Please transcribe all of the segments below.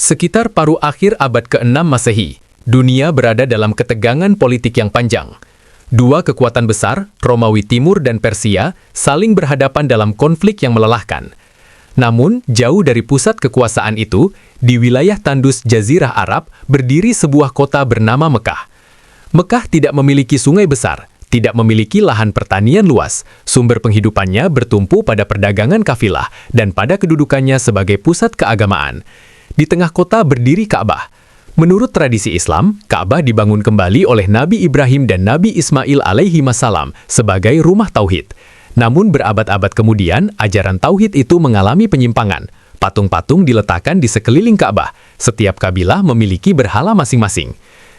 Sekitar paruh akhir abad ke-6 Masehi, dunia berada dalam ketegangan politik yang panjang. Dua kekuatan besar, Romawi Timur dan Persia, saling berhadapan dalam konflik yang melelahkan. Namun, jauh dari pusat kekuasaan itu, di wilayah tandus Jazirah Arab, berdiri sebuah kota bernama Mekah. Mekah tidak memiliki sungai besar, tidak memiliki lahan pertanian luas, sumber penghidupannya bertumpu pada perdagangan kafilah dan pada kedudukannya sebagai pusat keagamaan. Di tengah kota berdiri Ka'bah. Menurut tradisi Islam, Ka'bah dibangun kembali oleh Nabi Ibrahim dan Nabi Ismail alaihimassalam sebagai rumah tauhid. Namun berabad-abad kemudian, ajaran tauhid itu mengalami penyimpangan. Patung-patung diletakkan di sekeliling Ka'bah. Setiap kabilah memiliki berhala masing-masing.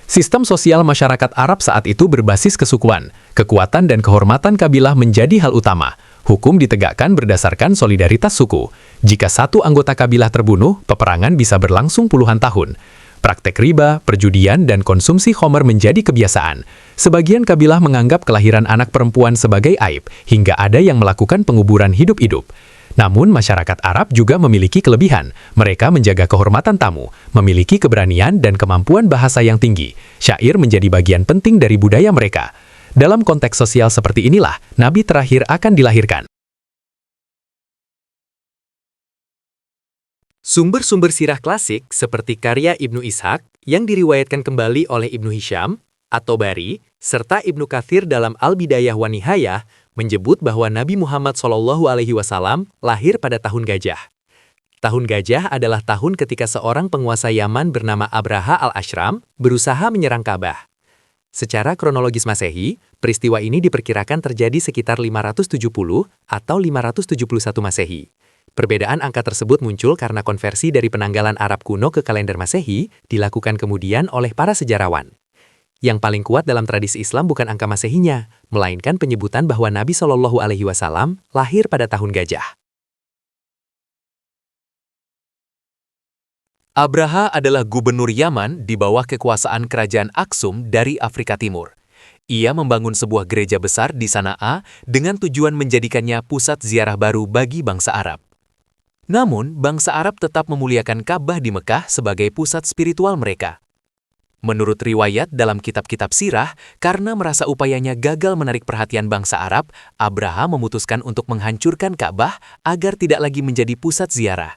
Sistem sosial masyarakat Arab saat itu berbasis kesukuan. Kekuatan dan kehormatan kabilah menjadi hal utama. Hukum ditegakkan berdasarkan solidaritas suku. Jika satu anggota kabilah terbunuh, peperangan bisa berlangsung puluhan tahun. Praktek riba, perjudian, dan konsumsi khamr menjadi kebiasaan. Sebagian kabilah menganggap kelahiran anak perempuan sebagai aib, hingga ada yang melakukan penguburan hidup-hidup. Namun, masyarakat Arab juga memiliki kelebihan. Mereka menjaga kehormatan tamu, memiliki keberanian dan kemampuan bahasa yang tinggi. Syair menjadi bagian penting dari budaya mereka. Dalam konteks sosial seperti inilah, Nabi terakhir akan dilahirkan. Sumber-sumber sirah klasik seperti karya Ibnu Ishaq yang diriwayatkan kembali oleh Ibnu Hisham, At-Tabari, serta Ibnu Katsir dalam Al-Bidayah wa Nihayah menyebut bahwa Nabi Muhammad SAW lahir pada tahun gajah. Tahun gajah adalah tahun ketika seorang penguasa Yaman bernama Abraha al-Ashram berusaha menyerang Ka'bah. Secara kronologis Masehi, peristiwa ini diperkirakan terjadi sekitar 570 atau 571 Masehi. Perbedaan angka tersebut muncul karena konversi dari penanggalan Arab kuno ke kalender Masehi dilakukan kemudian oleh para sejarawan. Yang paling kuat dalam tradisi Islam bukan angka Masehinya, melainkan penyebutan bahwa Nabi SAW lahir pada tahun gajah. Abraha adalah gubernur Yaman di bawah kekuasaan kerajaan Aksum dari Afrika Timur. Ia membangun sebuah gereja besar di Sana'a dengan tujuan menjadikannya pusat ziarah baru bagi bangsa Arab. Namun, bangsa Arab tetap memuliakan Ka'bah di Mekah sebagai pusat spiritual mereka. Menurut riwayat dalam kitab-kitab sirah, karena merasa upayanya gagal menarik perhatian bangsa Arab, Abraha memutuskan untuk menghancurkan Ka'bah agar tidak lagi menjadi pusat ziarah.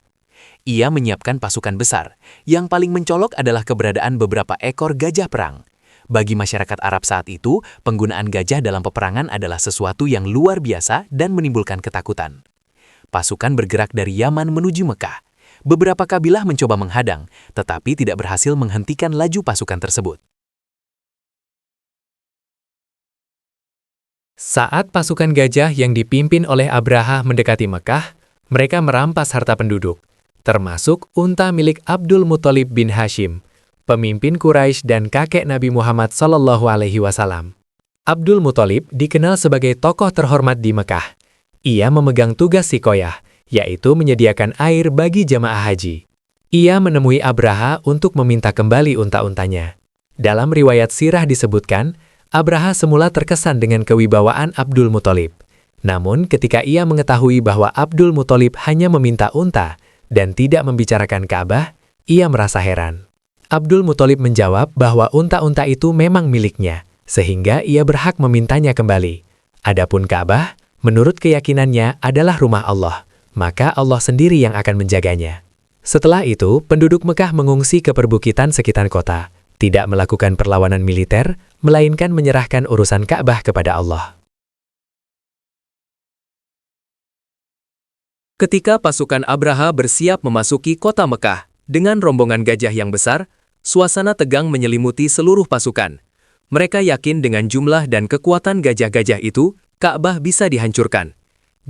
Ia menyiapkan pasukan besar. Yang paling mencolok adalah keberadaan beberapa ekor gajah perang. Bagi masyarakat Arab saat itu, penggunaan gajah dalam peperangan adalah sesuatu yang luar biasa dan menimbulkan ketakutan. Pasukan bergerak dari Yaman menuju Mekah. Beberapa kabilah mencoba menghadang, tetapi tidak berhasil menghentikan laju pasukan tersebut. Saat pasukan gajah yang dipimpin oleh Abraha mendekati Mekah, mereka merampas harta penduduk, termasuk unta milik Abdul Muthalib bin Hashim, pemimpin Quraisy dan kakek Nabi Muhammad SAW. Abdul Muthalib dikenal sebagai tokoh terhormat di Mekah. Ia memegang tugas sikoyah, yaitu menyediakan air bagi jamaah haji. Ia menemui Abraha untuk meminta kembali unta-untanya. Dalam riwayat sirah disebutkan, Abraha semula terkesan dengan kewibawaan Abdul Muthalib. Namun ketika ia mengetahui bahwa Abdul Muthalib hanya meminta unta dan tidak membicarakan Ka'bah, ia merasa heran. Abdul Muthalib menjawab bahwa unta-unta itu memang miliknya, sehingga ia berhak memintanya kembali. Adapun Ka'bah, menurut keyakinannya adalah rumah Allah, maka Allah sendiri yang akan menjaganya. Setelah itu, penduduk Mekah mengungsi ke perbukitan sekitar kota, tidak melakukan perlawanan militer, melainkan menyerahkan urusan Ka'bah kepada Allah. Ketika pasukan Abraha bersiap memasuki kota Mekah dengan rombongan gajah yang besar, suasana tegang menyelimuti seluruh pasukan. Mereka yakin dengan jumlah dan kekuatan gajah-gajah itu, Ka'bah bisa dihancurkan.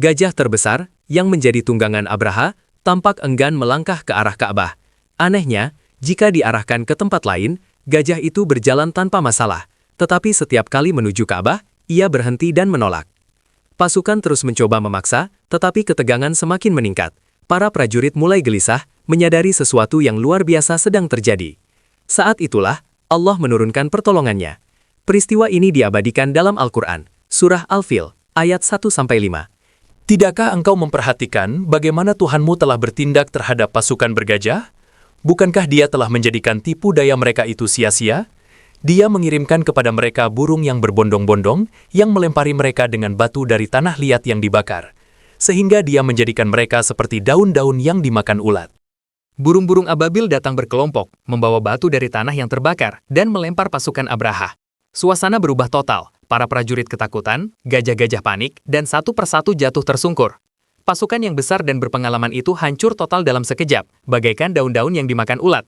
Gajah terbesar, yang menjadi tunggangan Abraha, tampak enggan melangkah ke arah Ka'bah. Anehnya, jika diarahkan ke tempat lain, gajah itu berjalan tanpa masalah. Tetapi setiap kali menuju Ka'bah, ia berhenti dan menolak. Pasukan terus mencoba memaksa, tetapi ketegangan semakin meningkat. Para prajurit mulai gelisah, menyadari sesuatu yang luar biasa sedang terjadi. Saat itulah, Allah menurunkan pertolongannya. Peristiwa ini diabadikan dalam Al-Quran, Surah Al-Fil, ayat 1-5. Tidakkah engkau memperhatikan bagaimana Tuhanmu telah bertindak terhadap pasukan bergajah? Bukankah dia telah menjadikan tipu daya mereka itu sia-sia? Dia mengirimkan kepada mereka burung yang berbondong-bondong yang melempari mereka dengan batu dari tanah liat yang dibakar, sehingga dia menjadikan mereka seperti daun-daun yang dimakan ulat. Burung-burung ababil datang berkelompok, membawa batu dari tanah yang terbakar, dan melempar pasukan Abraha. Suasana berubah total, para prajurit ketakutan, gajah-gajah panik, dan satu persatu jatuh tersungkur. Pasukan yang besar dan berpengalaman itu hancur total dalam sekejap, bagaikan daun-daun yang dimakan ulat.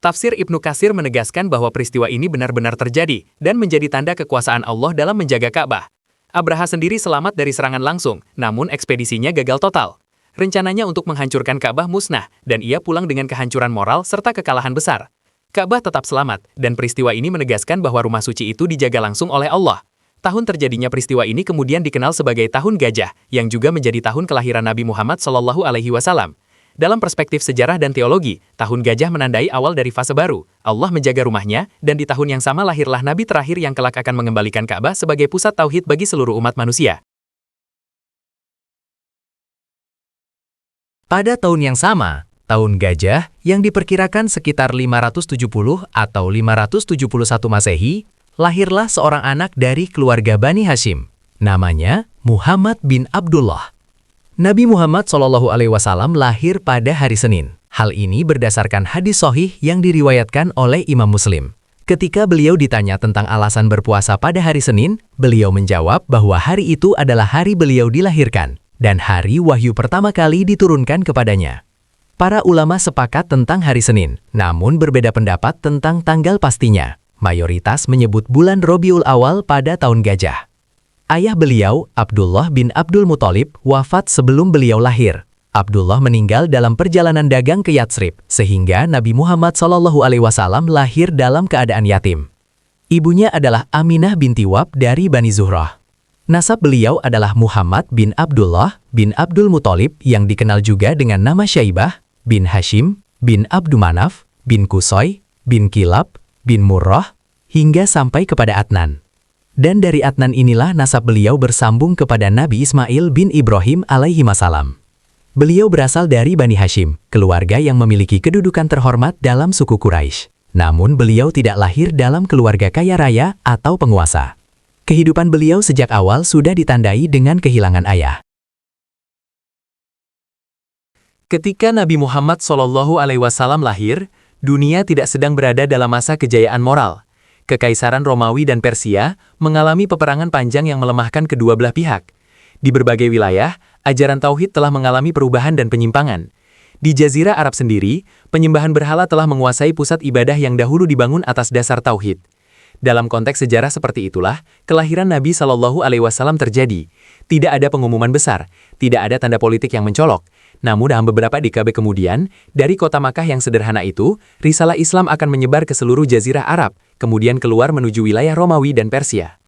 Tafsir Ibnu Katsir menegaskan bahwa peristiwa ini benar-benar terjadi dan menjadi tanda kekuasaan Allah dalam menjaga Ka'bah. Abraha sendiri selamat dari serangan langsung, namun ekspedisinya gagal total. Rencananya untuk menghancurkan Ka'bah musnah, dan ia pulang dengan kehancuran moral serta kekalahan besar. Ka'bah tetap selamat, dan peristiwa ini menegaskan bahwa rumah suci itu dijaga langsung oleh Allah. Tahun terjadinya peristiwa ini kemudian dikenal sebagai Tahun Gajah, yang juga menjadi tahun kelahiran Nabi Muhammad SAW. Dalam perspektif sejarah dan teologi, Tahun Gajah menandai awal dari fase baru. Allah menjaga rumahnya, dan di tahun yang sama lahirlah Nabi terakhir yang kelak akan mengembalikan Ka'bah sebagai pusat tauhid bagi seluruh umat manusia. Pada tahun yang sama, Tahun Gajah, yang diperkirakan sekitar 570 atau 571 Masehi, lahirlah seorang anak dari keluarga Bani Hashim. Namanya Muhammad bin Abdullah. Nabi Muhammad SAW lahir pada hari Senin. Hal ini berdasarkan hadis sahih yang diriwayatkan oleh Imam Muslim. Ketika beliau ditanya tentang alasan berpuasa pada hari Senin, beliau menjawab bahwa hari itu adalah hari beliau dilahirkan, dan hari wahyu pertama kali diturunkan kepadanya. Para ulama sepakat tentang hari Senin, namun berbeda pendapat tentang tanggal pastinya. Mayoritas menyebut bulan Rabiul Awal pada Tahun Gajah. Ayah beliau, Abdullah bin Abdul Muthalib, wafat sebelum beliau lahir. Abdullah meninggal dalam perjalanan dagang ke Yatsrib, sehingga Nabi Muhammad SAW lahir dalam keadaan yatim. Ibunya adalah Aminah binti Wahb dari Bani Zuhrah. Nasab beliau adalah Muhammad bin Abdullah bin Abdul Muthalib yang dikenal juga dengan nama Syaibah, bin Hashim, bin Abdumanaf, bin Qusay, bin Kilab, bin Murrah, hingga sampai kepada Adnan. Dan dari Adnan inilah nasab beliau bersambung kepada Nabi Ismail bin Ibrahim alaihissalam. Beliau berasal dari Bani Hashim, keluarga yang memiliki kedudukan terhormat dalam suku Quraisy. Namun beliau tidak lahir dalam keluarga kaya raya atau penguasa. Kehidupan beliau sejak awal sudah ditandai dengan kehilangan ayah. Ketika Nabi Muhammad SAW lahir, dunia tidak sedang berada dalam masa kejayaan moral. Kekaisaran Romawi dan Persia mengalami peperangan panjang yang melemahkan kedua belah pihak. Di berbagai wilayah, ajaran tauhid telah mengalami perubahan dan penyimpangan. Di Jazirah Arab sendiri, penyembahan berhala telah menguasai pusat ibadah yang dahulu dibangun atas dasar tauhid. Dalam konteks sejarah seperti itulah, kelahiran Nabi SAW terjadi. Tidak ada pengumuman besar, tidak ada tanda politik yang mencolok. Namun dalam beberapa dekade kemudian, dari kota Makkah yang sederhana itu, risalah Islam akan menyebar ke seluruh Jazirah Arab, kemudian keluar menuju wilayah Romawi dan Persia.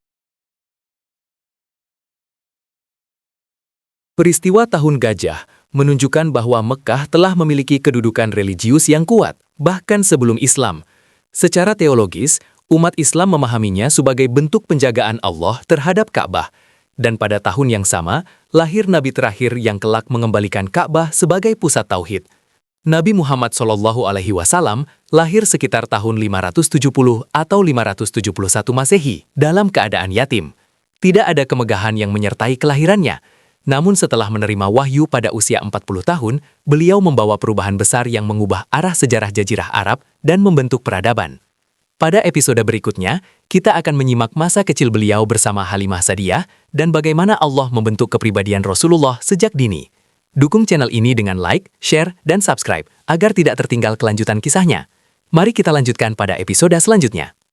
Peristiwa Tahun Gajah menunjukkan bahwa Mekkah telah memiliki kedudukan religius yang kuat, bahkan sebelum Islam. Secara teologis, umat Islam memahaminya sebagai bentuk penjagaan Allah terhadap Ka'bah. Dan pada tahun yang sama, lahir Nabi terakhir yang kelak mengembalikan Ka'bah sebagai pusat tauhid. Nabi Muhammad SAW lahir sekitar tahun 570 atau 571 Masehi dalam keadaan yatim. Tidak ada kemegahan yang menyertai kelahirannya. Namun setelah menerima wahyu pada usia 40 tahun, beliau membawa perubahan besar yang mengubah arah sejarah Jazirah Arab dan membentuk peradaban. Pada episode berikutnya, kita akan menyimak masa kecil beliau bersama Halimah Sa'diyah dan bagaimana Allah membentuk kepribadian Rasulullah sejak dini. Dukung channel ini dengan like, share, dan subscribe agar tidak tertinggal kelanjutan kisahnya. Mari kita lanjutkan pada episode selanjutnya.